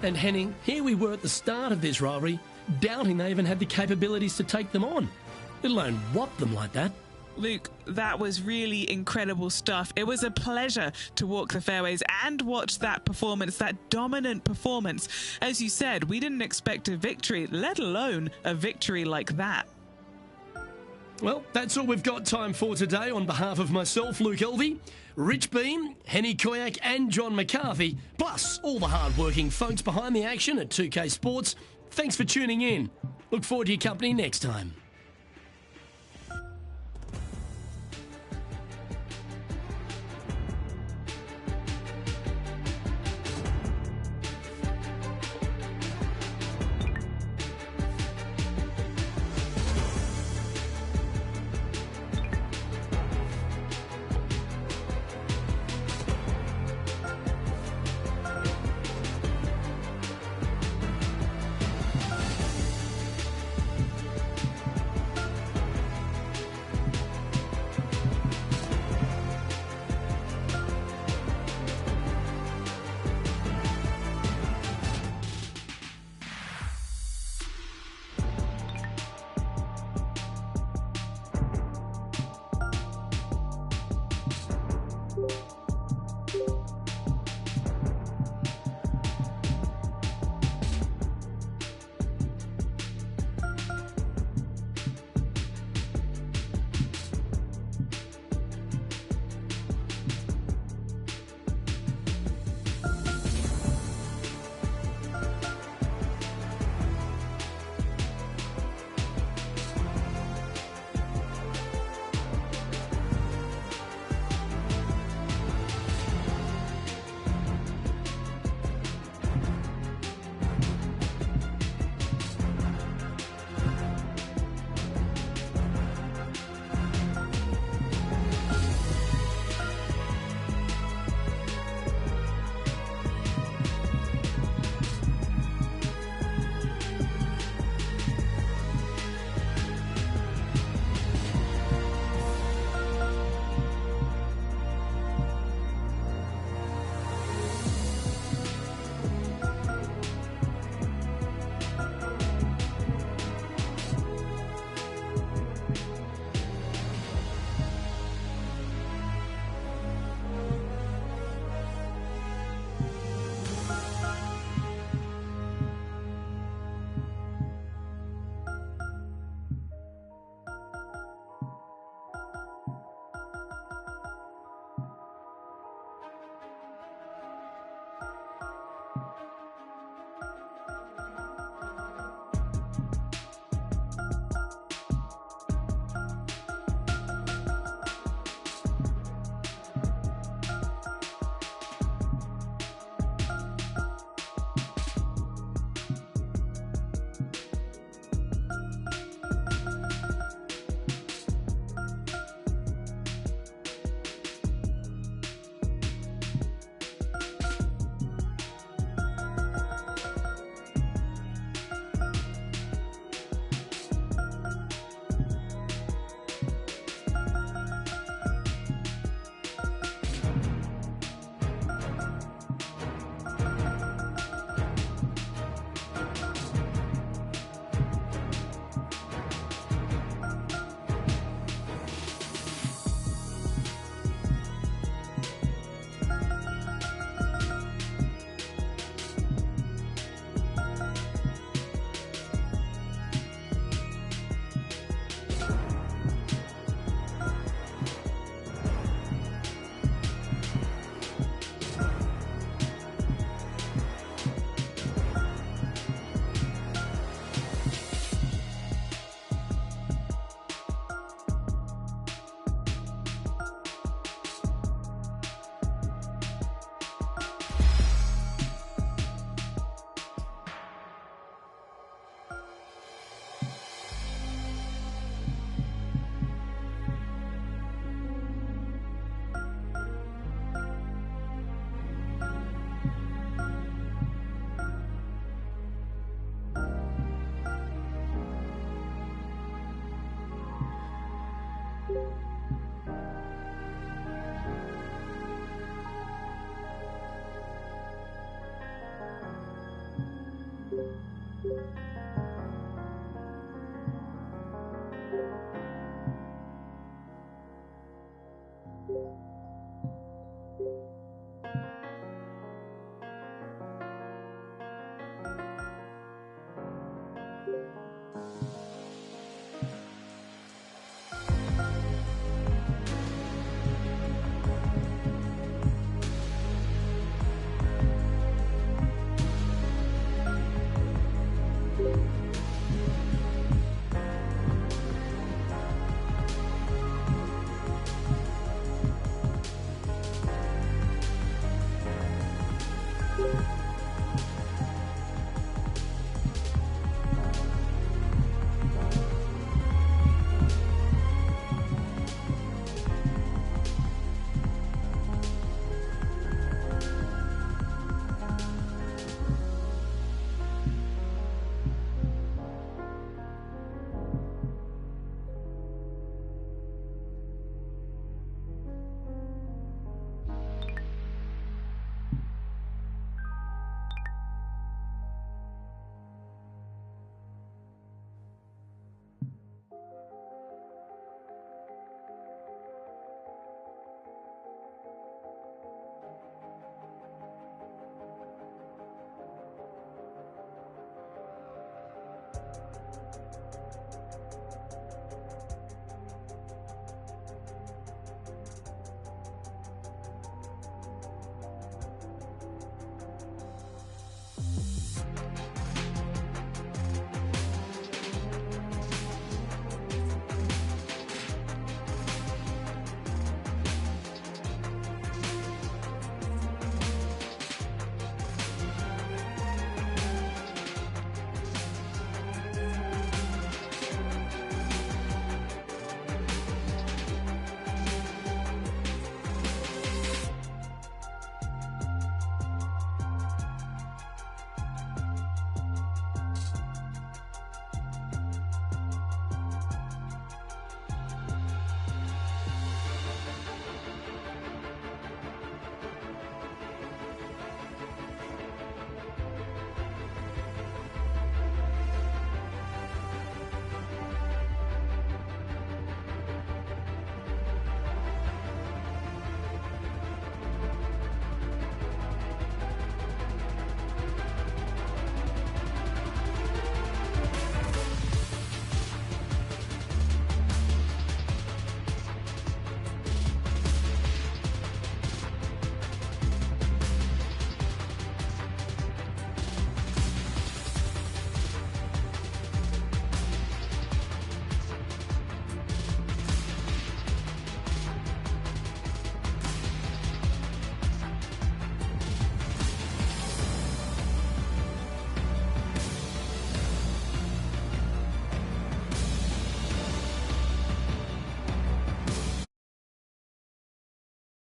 And Henning, here we were at the start of this rivalry, doubting they even had the capabilities to take them on, let alone whop them like that. Luke, that was really incredible stuff. It was a pleasure to walk the fairways and watch that performance, that dominant performance. As you said, we didn't expect a victory, let alone a victory like that. Well, that's all we've got time for today. On behalf of myself, Luke Elvey, Rich Beam, Henny Koyak and John McCarthy, plus all the hard-working folks behind the action at 2K Sports, thanks for tuning in. Look forward to your company next time.